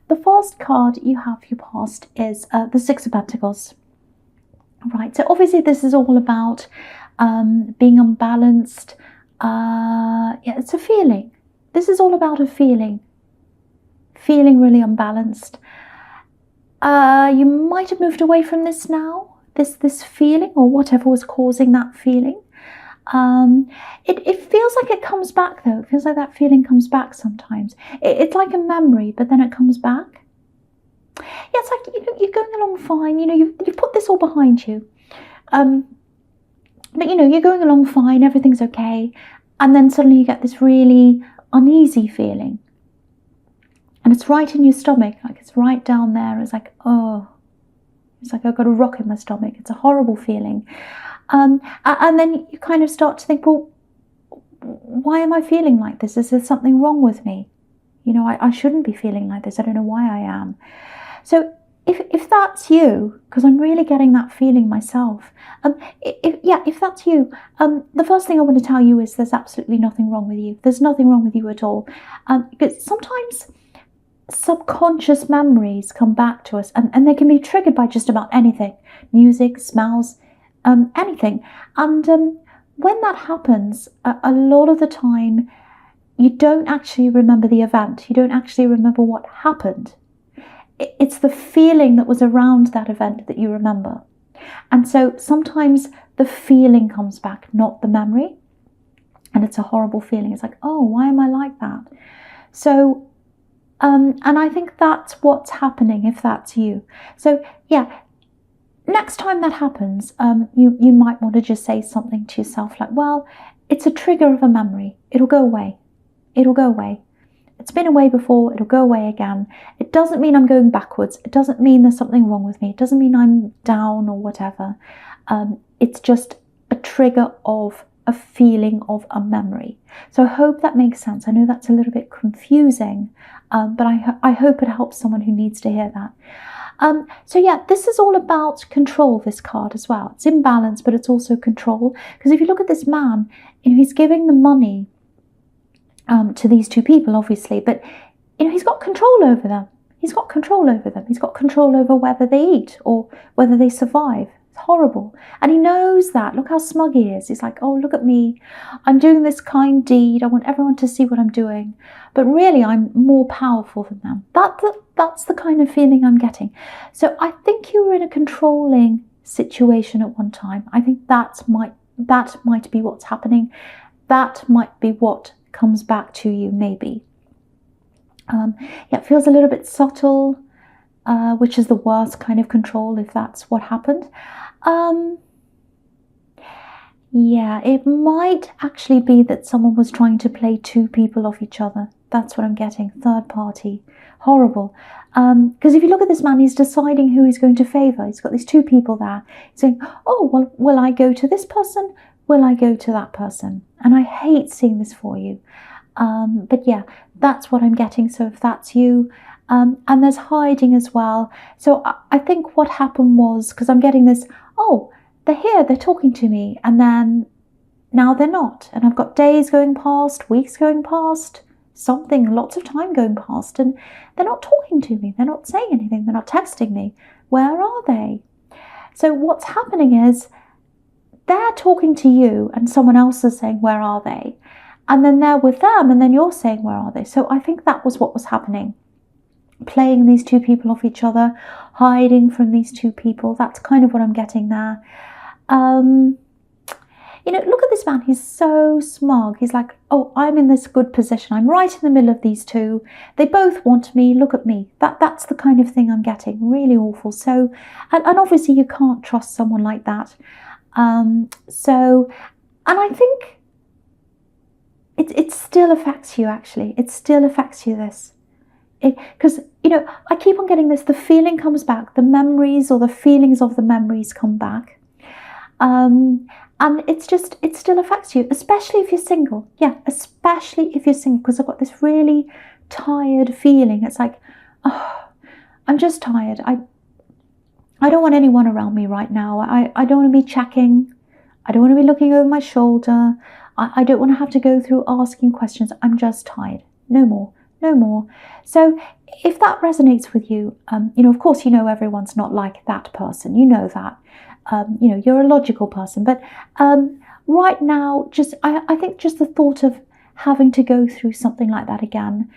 the first card you have for your past is the Six of Pentacles. Right, so obviously this is all about being unbalanced. Yeah, it's a feeling. This is all about a feeling really unbalanced. You might have moved away from this now, this feeling, or whatever was causing that feeling. It feels like it comes back though. It feels like that feeling comes back sometimes. It's like a memory, but then it comes back. Yeah, it's like, you're going along fine. You've put this all behind you. But you're going along fine. Everything's okay, and then suddenly you get this really uneasy feeling, and it's right in your stomach. Like, it's right down there. It's like, oh, it's like I've got a rock in my stomach. It's a horrible feeling. And then you kind of start to think, well, why am I feeling like this? Is there something wrong with me? I shouldn't be feeling like this. I don't know why I am. So if that's you, because I'm really getting that feeling myself, if that's you, the first thing I want to tell you is there's absolutely nothing wrong with you. There's nothing wrong with you at all. Because sometimes subconscious memories come back to us, and they can be triggered by just about anything: music, smells, anything. And when that happens, a lot of the time, you don't actually remember the event. You don't actually remember what happened. It's the feeling that was around that event that you remember. And so sometimes the feeling comes back, not the memory. And it's a horrible feeling. It's like, oh, why am I like that? So, and I think that's what's happening if that's you. So, yeah, next time that happens, you might want to just say something to yourself like, well, it's a trigger of a memory. It'll go away. It'll go away. It's been away before, it'll go away again. It doesn't mean I'm going backwards. It doesn't mean there's something wrong with me. It doesn't mean I'm down or whatever. It's just a trigger of a feeling of a memory. So I hope that makes sense. I know that's a little bit confusing, but I hope it helps someone who needs to hear that. So yeah, this is all about control, this card as well. It's imbalance, but it's also control. Because if you look at this man, he's giving the money to these two people, obviously, but he's got control over them. He's got control over them. He's got control over whether they eat or whether they survive. It's horrible. And he knows that. Look how smug he is. He's like, oh, look at me. I'm doing this kind deed. I want everyone to see what I'm doing. But really, I'm more powerful than them. That's the kind of feeling I'm getting. So I think you were in a controlling situation at one time. I think that might be what's happening. That might be what comes back to you, maybe. Yeah, it feels a little bit subtle, which is the worst kind of control if that's what happened. Yeah, it might actually be that someone was trying to play two people off each other. That's what I'm getting. Third party. Horrible. Because if you look at this man, he's deciding who he's going to favour. He's got these two people there. He's saying, oh, well, will I go to this person? Will I go to that person? And I hate seeing this for you. But yeah, that's what I'm getting. So if that's you, and there's hiding as well. So I think what happened was, because I'm getting this, oh, they're here, they're talking to me, and then now they're not. And I've got days going past, weeks going past, lots of time going past, and they're not talking to me. They're not saying anything. They're not texting me. Where are they? So what's happening is, they're talking to you and someone else is saying, where are they? And then they're with them and then you're saying, where are they? So I think that was what was happening. Playing these two people off each other, hiding from these two people. That's kind of what I'm getting there. Look at this man. He's so smug. He's like, oh, I'm in this good position. I'm right in the middle of these two. They both want me. Look at me. That's the kind of thing I'm getting. Really awful. So, and obviously you can't trust someone like that. And I think it still affects you, actually. It still affects you, this. Because, I keep on getting this. The feeling comes back. The memories or the feelings of the memories come back. And it still affects you, especially if you're single. Yeah, especially if you're single, because I've got this really tired feeling. It's like, oh, I'm just tired. I don't want anyone around me right now. I don't want to be checking. I don't want to be looking over my shoulder. I don't want to have to go through asking questions. I'm just tired. No more. no more. So if that resonates with you, of course, everyone's not like that person. You know that. You're a logical person. But right now, I think just the thought of having to go through something like that again,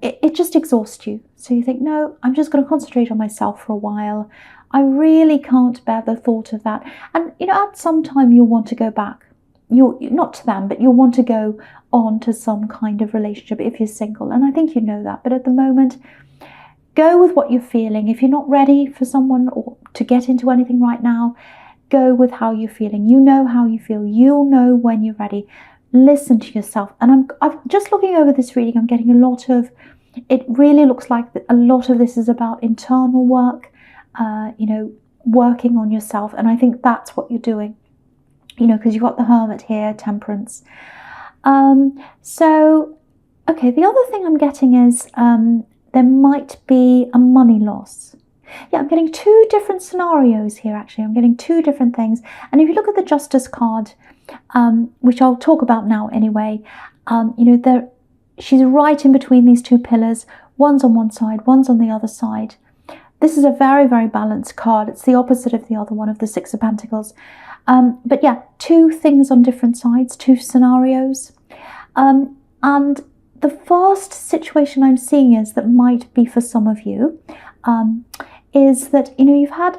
it just exhausts you. So you think, no, I'm just going to concentrate on myself for a while. I really can't bear the thought of that. And, at some time you'll want to go back. You're not to them, but you'll want to go on to some kind of relationship if you're single. And I think you know that. But at the moment, go with what you're feeling. If you're not ready for someone or to get into anything right now, go with how you're feeling. You know how you feel. You'll know when you're ready. Listen to yourself. And I'm just looking over this reading. I'm getting it really looks like a lot of this is about internal work, working on yourself. And I think that's what you're doing. Because you've got the Hermit here, Temperance. So, okay, the other thing I'm getting is there might be a money loss. Yeah, I'm getting two different scenarios here, actually. I'm getting two different things. And if you look at the Justice card, which I'll talk about now anyway, she's right in between these two pillars. One's on one side, one's on the other side. This is a very, very balanced card. It's the opposite of the other one, of the Six of Pentacles. But yeah, two things on different sides, two scenarios. And the first situation I'm seeing is that might be for some of you, is that, you've had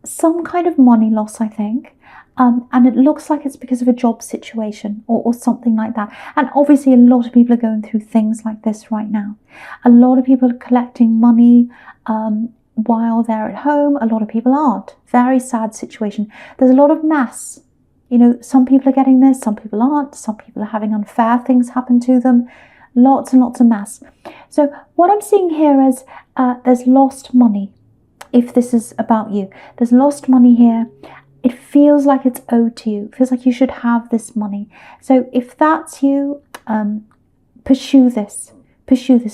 some kind of money loss, I think. And it looks like it's because of a job situation or something like that. And obviously a lot of people are going through things like this right now. A lot of people are collecting money while they're at home. A lot of people aren't. Very sad situation. There's a lot of mess. Some people are getting this, some people aren't. Some people are having unfair things happen to them. Lots and lots of mess. So what I'm seeing here is there's lost money. If this is about you, there's lost money here. It feels like it's owed to you. It feels like you should have this money. So if that's you, pursue this.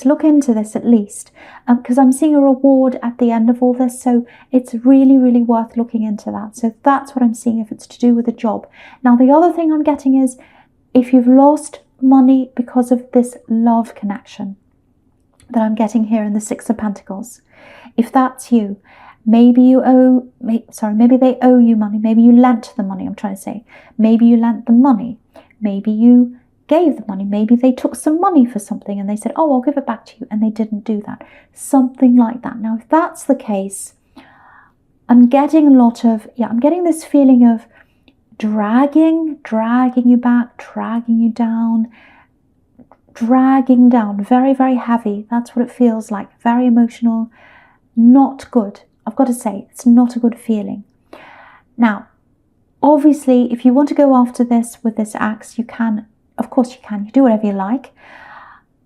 Look into this at least, because I'm seeing a reward at the end of all this. So it's really, really worth looking into that. So that's what I'm seeing if it's to do with a job. Now, the other thing I'm getting is if you've lost money because of this love connection that I'm getting here in the Six of Pentacles. If that's you, maybe they owe you money. Maybe you lent the money, I'm trying to say. Maybe you lent the money. Maybe you gave the money. Maybe they took some money for something and they said, oh, I'll give it back to you. And they didn't do that. Something like that. Now, if that's the case, I'm getting I'm getting this feeling of dragging you back, dragging you down, very, very heavy. That's what it feels like. Very emotional, not good. I've got to say, it's not a good feeling. Now, obviously, if you want to go after this with this axe, you can. Of course you can. You do whatever you like.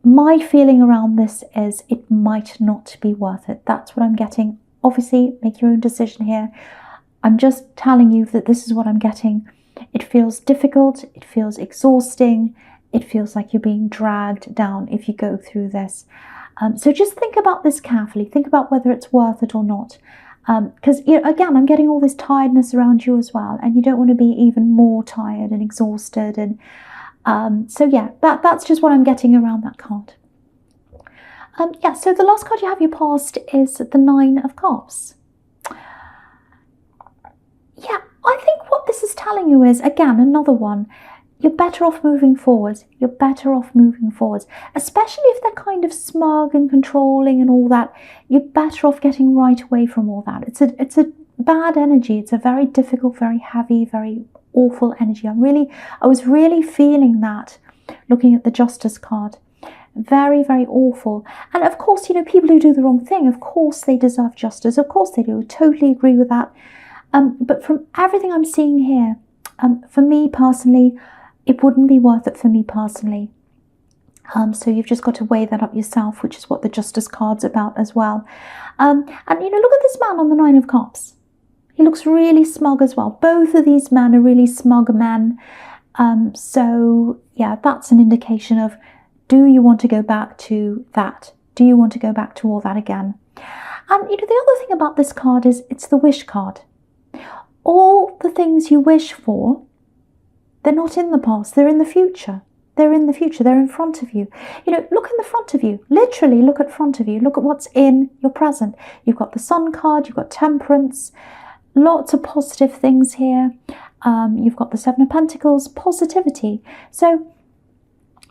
My feeling around this is it might not be worth it. That's what I'm getting. Obviously, make your own decision here. I'm just telling you that this is what I'm getting. It feels difficult. It feels exhausting. It feels like you're being dragged down if you go through this. So just think about this carefully. Think about whether it's worth it or not. Because, again, I'm getting all this tiredness around you as well. And you don't want to be even more tired and exhausted. And so, yeah, that's just what I'm getting around that card. So the last card you have your past is the Nine of Cups. Yeah, I think what this is telling you is, again, another one. You're better off moving forwards. Especially if they're kind of smug and controlling and all that. You're better off getting right away from all that. It's a bad energy. It's a very difficult, very heavy, very awful energy. I was really feeling that looking at the Justice card. Very, very awful. And of course, people who do the wrong thing, of course they deserve justice. Of course they do. I totally agree with that. But from everything I'm seeing here, for me personally, it wouldn't be worth it for me personally. So you've just got to weigh that up yourself, which is what the Justice card's about as well. And look at this man on the Nine of Cups. He looks really smug as well. Both of these men are really smug men. So yeah, that's an indication of, do you want to go back to that? Do you want to go back to all that again? And the other thing about this card is it's the wish card. All the things you wish for, they're not in the past, they're in the future. They're in the future. They're in front of you. Look in the front of you. Literally look at front of you. Look at what's in your present. You've got the Sun card. You've got Temperance. Lots of positive things here. You've got the Seven of Pentacles. Positivity. So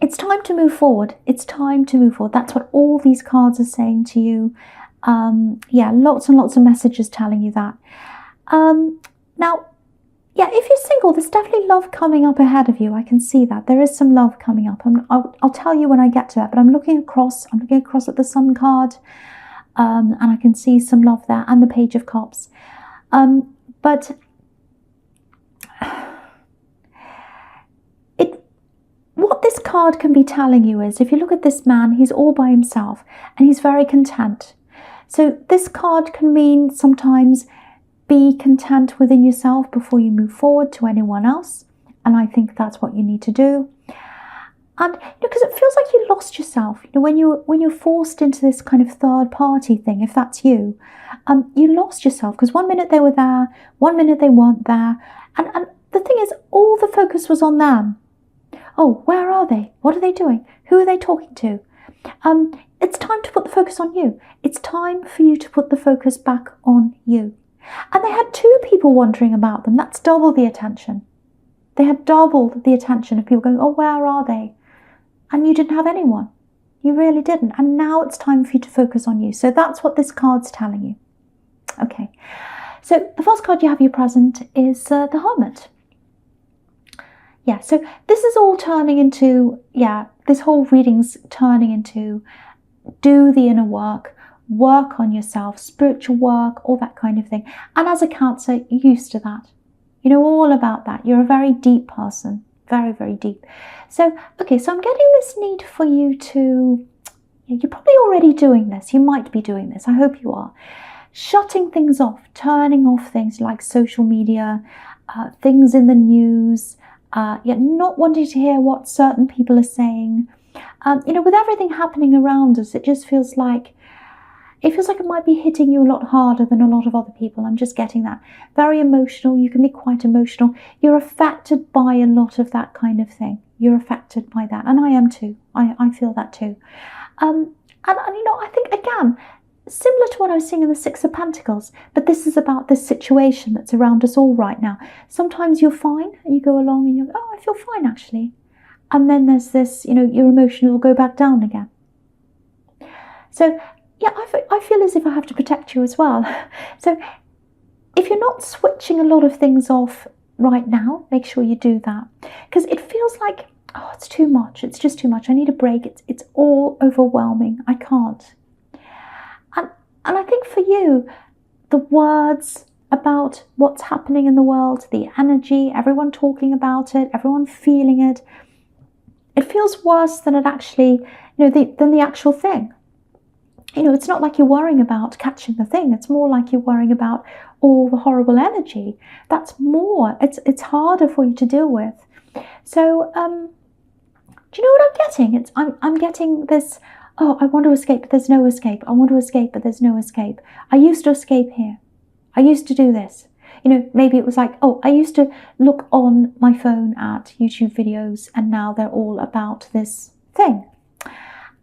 it's time to move forward. It's time to move forward. That's what all these cards are saying to you. Yeah, lots and lots of messages telling you that. Now, yeah, if you're single, there's definitely love coming up ahead of you. I can see that. There is some love coming up. I'll tell you when I get to that, but I'm looking across at the Sun card, and I can see some love there, and the Page of Cups. But what this card can be telling you is, if you look at this man, he's all by himself, and he's very content. So this card can mean sometimes be content within yourself before you move forward to anyone else. And I think that's what you need to do. And because it feels like you lost yourself. When you're forced into this kind of third party thing, if that's you, you lost yourself, because one minute they were there, one minute they weren't there. And the thing is, all the focus was on them. Oh, where are they? What are they doing? Who are they talking to? It's time to put the focus on you. It's time for you to put the focus back on you. And they had two people wondering about them. That's double the attention. They had doubled the attention of people going, oh, where are they? And you didn't have anyone. You really didn't. And now it's time for you to focus on you. So that's what this card's telling you. Okay. So the first card you have your present is the Hermit. Yeah, so this is all turning into, this whole reading's turning into do the inner work. Work on yourself, spiritual work, all that kind of thing. And as a Cancer, you're used to that. You know all about that. You're a very deep person. Very, very deep. So, okay, so I'm getting this need for you to, you're probably already doing this. You might be doing this. I hope you are. Shutting things off, turning off things like social media, things in the news, not wanting to hear what certain people are saying. With everything happening around us, it just feels like, it might be hitting you a lot harder than a lot of other people. I'm just getting that. Very emotional. You can be quite emotional. You're affected by a lot of that kind of thing. You're affected by that. And I am too. I feel that too. I think, again, similar to what I was seeing in the Six of Pentacles, but this is about this situation that's around us all right now. Sometimes you're fine and you go along and you're, oh, I feel fine actually. And then there's this, your emotion will go back down again. So, yeah, I feel as if I have to protect you as well. So if you're not switching a lot of things off right now, make sure you do that. Because it feels like, oh, it's too much. It's just too much. I need a break. It's all overwhelming. I can't. And I think for you, the words about what's happening in the world, the energy, everyone talking about it, everyone feeling it, it feels worse than it actually, than the actual thing. It's not like you're worrying about catching the thing. It's more like you're worrying about all the horrible energy. That's more. It's harder for you to deal with. So, do you know what I'm getting? I'm getting this, oh, I want to escape, but there's no escape. I want to escape, but there's no escape. I used to escape here. I used to do this. Maybe it was like, oh, I used to look on my phone at YouTube videos, and now they're all about this thing.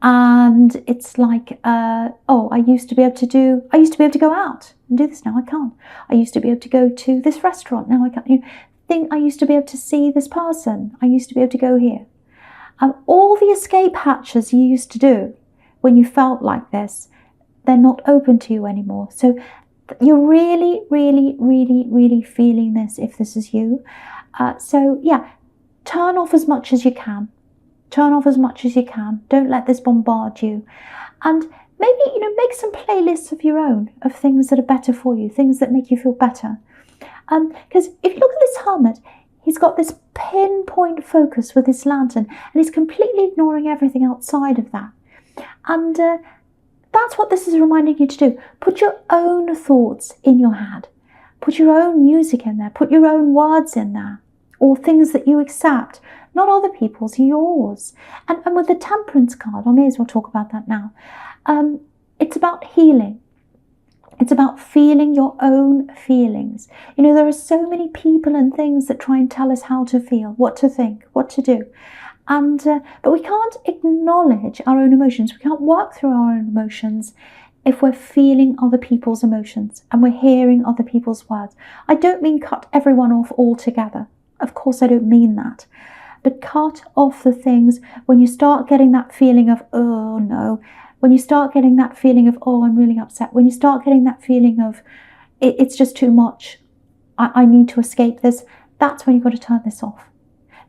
And it's like, I used to be able to go out and do this. Now I can't. I used to be able to go to this restaurant. Now I can't. I used to be able to see this person. I used to be able to go here. All the escape hatches you used to do when you felt like this, they're not open to you anymore. So you're really, really, really, really feeling this if this is you. Turn off as much as you can. Turn off as much as you can. Don't let this bombard you. And maybe, make some playlists of your own, of things that are better for you, things that make you feel better. Because if you look at this Hermit, he's got this pinpoint focus with his lantern, and he's completely ignoring everything outside of that. And that's what this is reminding you to do. Put your own thoughts in your head. Put your own music in there. Put your own words in there. Or things that you accept. Not other people's, yours. And with the Temperance card, I may as well talk about that now. It's about healing. It's about feeling your own feelings. There are so many people and things that try and tell us how to feel, what to think, what to do. But we can't acknowledge our own emotions. We can't work through our own emotions if we're feeling other people's emotions and we're hearing other people's words. I don't mean cut everyone off altogether. Of course, I don't mean that. But cut off the things when you start getting that feeling of, oh no, when you start getting that feeling of, oh, I'm really upset, when you start getting that feeling of, it's just too much, I need to escape this, that's when you've got to turn this off.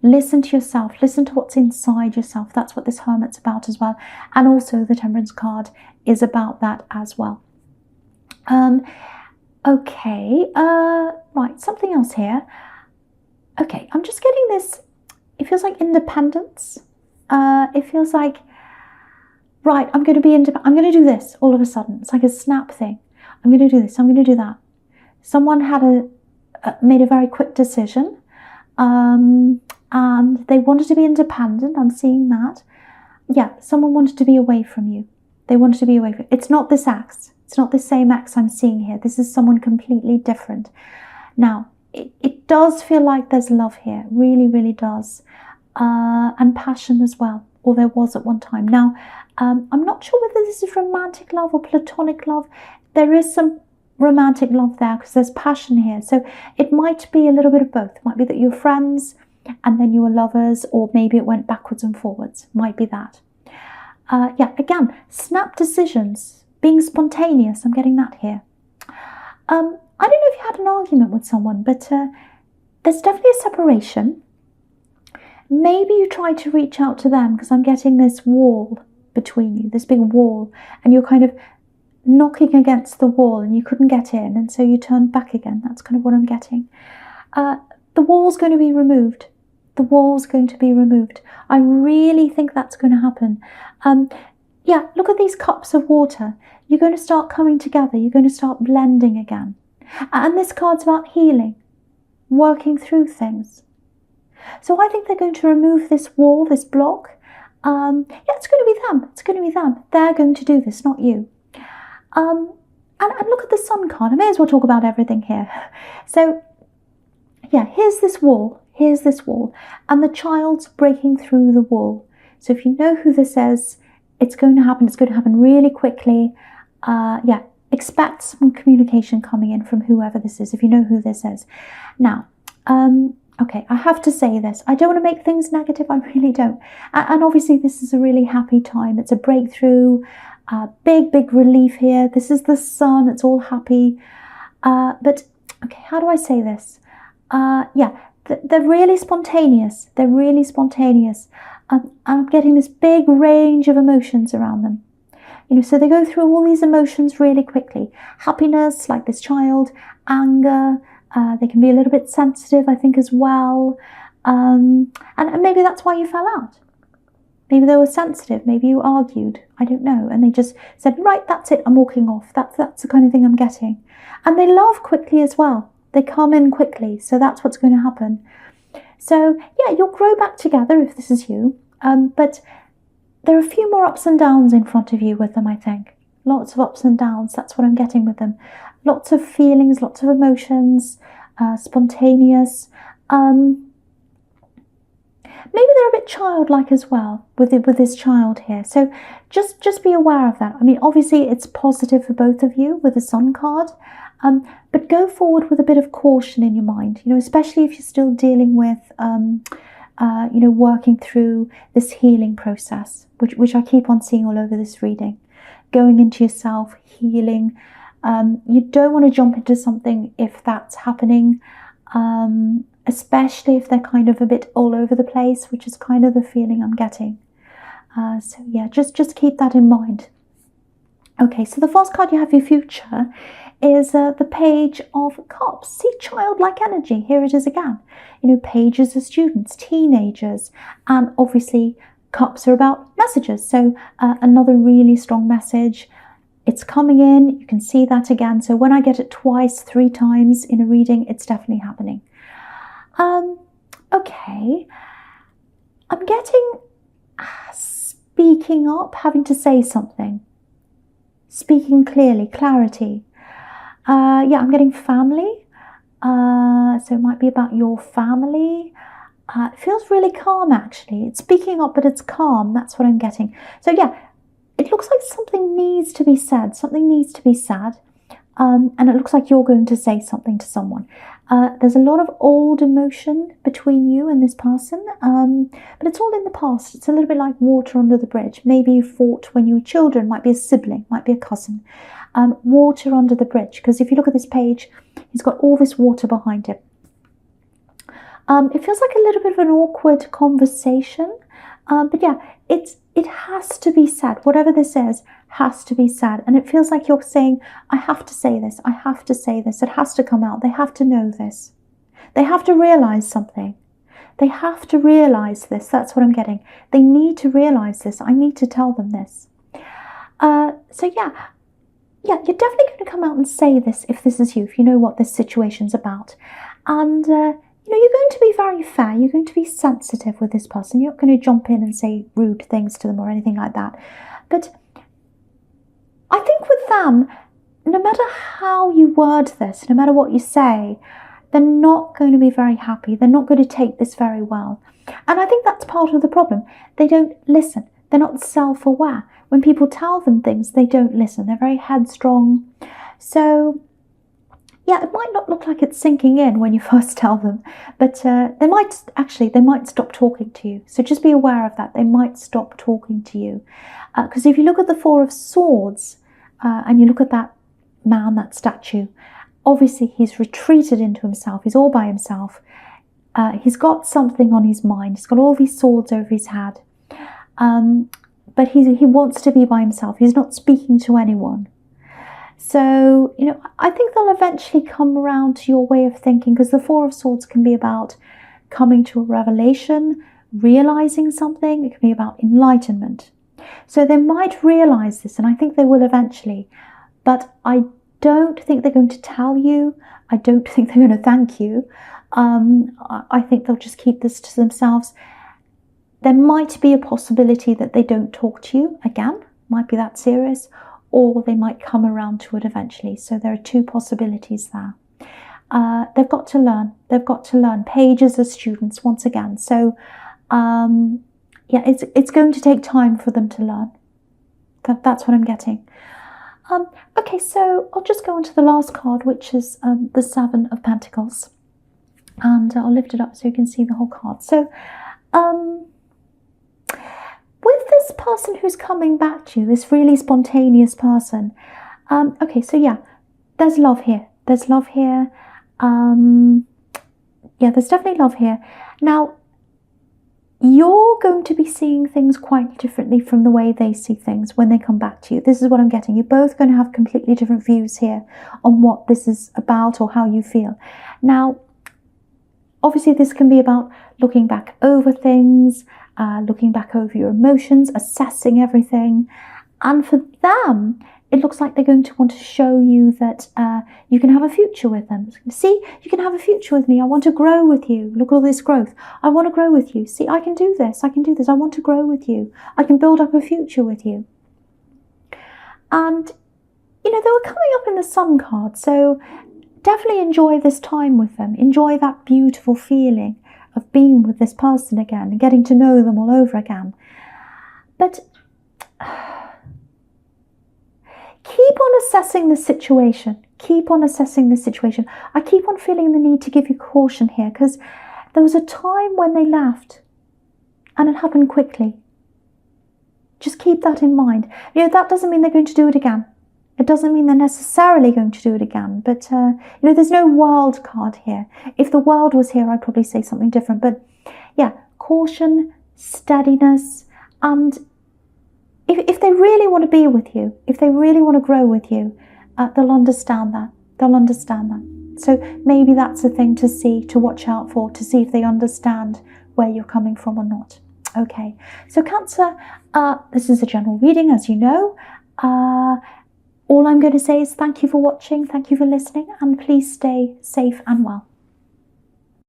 Listen to yourself. Listen to what's inside yourself. That's what this Hermit's about as well. And also the Temperance card is about that as well. Okay. Right. Something else here. Okay. I'm just getting this. It feels like independence. It feels like, right, I'm going to be independent. I'm going to do this all of a sudden. It's like a snap thing. I'm going to do this. I'm going to do that. Someone had made a very quick decision. And they wanted to be independent. I'm seeing that. Yeah, someone wanted to be away from you. They wanted to be away from you. It's not this ex. It's not the same ex I'm seeing here. This is someone completely different. Now, it does feel like there's love here. Really, really does. And passion as well. Or there was at one time. Now, I'm not sure whether this is romantic love or platonic love. There is some romantic love there because there's passion here. So it might be a little bit of both. It might be that you're friends and then you were lovers, or maybe it went backwards and forwards. Might be that. Yeah, again, snap decisions, being spontaneous. I'm getting that here. I don't know if you had an argument with someone, but there's definitely a separation. Maybe you tried to reach out to them because I'm getting this wall between you, this big wall, and you're kind of knocking against the wall and you couldn't get in, and so you turned back again. That's kind of what I'm getting. The wall's going to be removed. The wall's going to be removed. I really think that's going to happen. Yeah, look at these cups of water. You're going to start coming together. You're going to start blending again. And this card's about healing, working through things. So I think they're going to remove this wall, this block. Yeah, it's going to be them. It's going to be them. They're going to do this, not you. And look at the Sun card. I may as well talk about everything here. So, yeah, here's this wall. Here's this wall. And the child's breaking through the wall. So if you know who this is, it's going to happen. It's going to happen really quickly. Yeah, expect some communication coming in from whoever this is, if you know who this is. Now, okay, I have to say this. I don't want to make things negative. I really don't. And obviously, this is a really happy time. It's a breakthrough. Big, big relief here. This is the Sun. It's all happy. But, okay, how do I say this? Yeah, they're really spontaneous. They're really spontaneous. I'm getting this big range of emotions around them. You know, so they go through all these emotions really quickly. Happiness, like this child. Anger. They can be a little bit sensitive, I think, as well. And maybe that's why you fell out. Maybe they were sensitive. Maybe you argued. I don't know. And they just said, right, that's it. I'm walking off. That's the kind of thing I'm getting. And they love quickly as well. They come in quickly. So that's what's going to happen. So, yeah, you'll grow back together if this is you. But there are a few more ups and downs in front of you with them, I think. Lots of ups and downs. That's what I'm getting with them. Lots of feelings, lots of emotions, spontaneous. Maybe they're a bit childlike as well with this child here. So just be aware of that. I mean, obviously it's positive for both of you with the Sun card, but go forward with a bit of caution in your mind. You know, especially if you're still dealing with, you know, working through this healing process, which I keep on seeing all over this reading. Going into yourself, healing. You don't want to jump into something if that's happening. Especially if they're kind of a bit all over the place, which is kind of the feeling I'm getting. So yeah, just keep that in mind. Okay, so the first card you have, your future, is the Page of Cups. See, childlike energy. Here it is again. You know, pages are students, teenagers, and obviously cups are about messages. So another really strong message. It's coming in. You can see that again. So when I get it twice, 3 times in a reading, it's definitely happening. Okay, I'm getting speaking up, having to say something, speaking clearly, clarity. Yeah, I'm getting family, so it might be about your family. It feels really calm, actually. It's speaking up, but it's calm. That's what I'm getting. So yeah, it looks like something needs to be said. Something needs to be said. And it looks like you're going to say something to someone. There's a lot of old emotion between you and this person, but it's all in the past. It's a little bit like water under the bridge. Maybe you fought when you were children, might be a sibling, might be a cousin. Water under the bridge, because if you look at this page, he's got all this water behind him. It feels like a little bit of an awkward conversation, but yeah, it has to be said. Whatever this is has to be said, and it feels like you're saying, I have to say this, I have to say this, it has to come out, they have to know this. They have to realise something. They have to realise this, that's what I'm getting. They need to realise this, I need to tell them this. So yeah, you're definitely going to come out and say this if this is you, if you know what this situation's about. And you're going to be very fair, you're going to be sensitive with this person. You're not going to jump in and say rude things to them or anything like that. But I think with them, no matter how you word this, no matter what you say, they're not going to be very happy. They're not going to take this very well. And I think that's part of the problem. They don't listen. They're not self-aware. When people tell them things, they don't listen. They're very headstrong. So yeah, it might not look like it's sinking in when you first tell them, but they might stop talking to you. So just be aware of that. They might stop talking to you. Because if you look at the Four of Swords, and you look at that man, that statue, obviously he's retreated into himself. He's all by himself. He's got something on his mind. He's got all these swords over his head. But he wants to be by himself. He's not speaking to anyone. So, I think they'll eventually come around to your way of thinking, because the Four of Swords can be about coming to a revelation, realizing something. It can be about enlightenment. So they might realize this, and I think they will eventually. But I don't think they're going to tell you. I don't think they're going to thank you. I think they'll just keep this to themselves. There might be a possibility that they don't talk to you again. Might be that serious. Or they might come around to it eventually. So there are two possibilities there. They've got to learn. They've got to learn. Pages are students once again. So yeah, it's going to take time for them to learn. That's what I'm getting. Okay, so I'll just go on to the last card, which is the Seven of Pentacles. And I'll lift it up so you can see the whole card. So with this person who's coming back to you, this really spontaneous person, okay, so yeah, there's love here. There's love here. Yeah, there's definitely love here. Now, you're going to be seeing things quite differently from the way they see things when they come back to you. This is what I'm getting. You're both going to have completely different views here on what this is about or how you feel. Now, obviously, this can be about looking back over things, looking back over your emotions, assessing everything. And for them, it looks like they're going to want to show you that you can have a future with them. See, you can have a future with me. I want to grow with you. Look at all this growth. I want to grow with you. See, I can do this. I can do this. I want to grow with you. I can build up a future with you. And, they were coming up in the Sun card. So definitely enjoy this time with them. Enjoy that beautiful feeling of being with this person again and getting to know them all over again. But keep on assessing the situation. Keep on assessing the situation. I keep on feeling the need to give you caution here, because there was a time when they left and it happened quickly. Just keep that in mind. That doesn't mean they're going to do it again. It doesn't mean they're necessarily going to do it again, but there's no world card here. If the world was here, I'd probably say something different. But yeah, caution, steadiness, and if they really want to be with you, if they really want to grow with you, they'll understand that. They'll understand that. So maybe that's a thing to see, to watch out for, to see if they understand where you're coming from or not. Okay, so Cancer, this is a general reading, as you know. All I'm going to say is thank you for watching, thank you for listening, and please stay safe and well.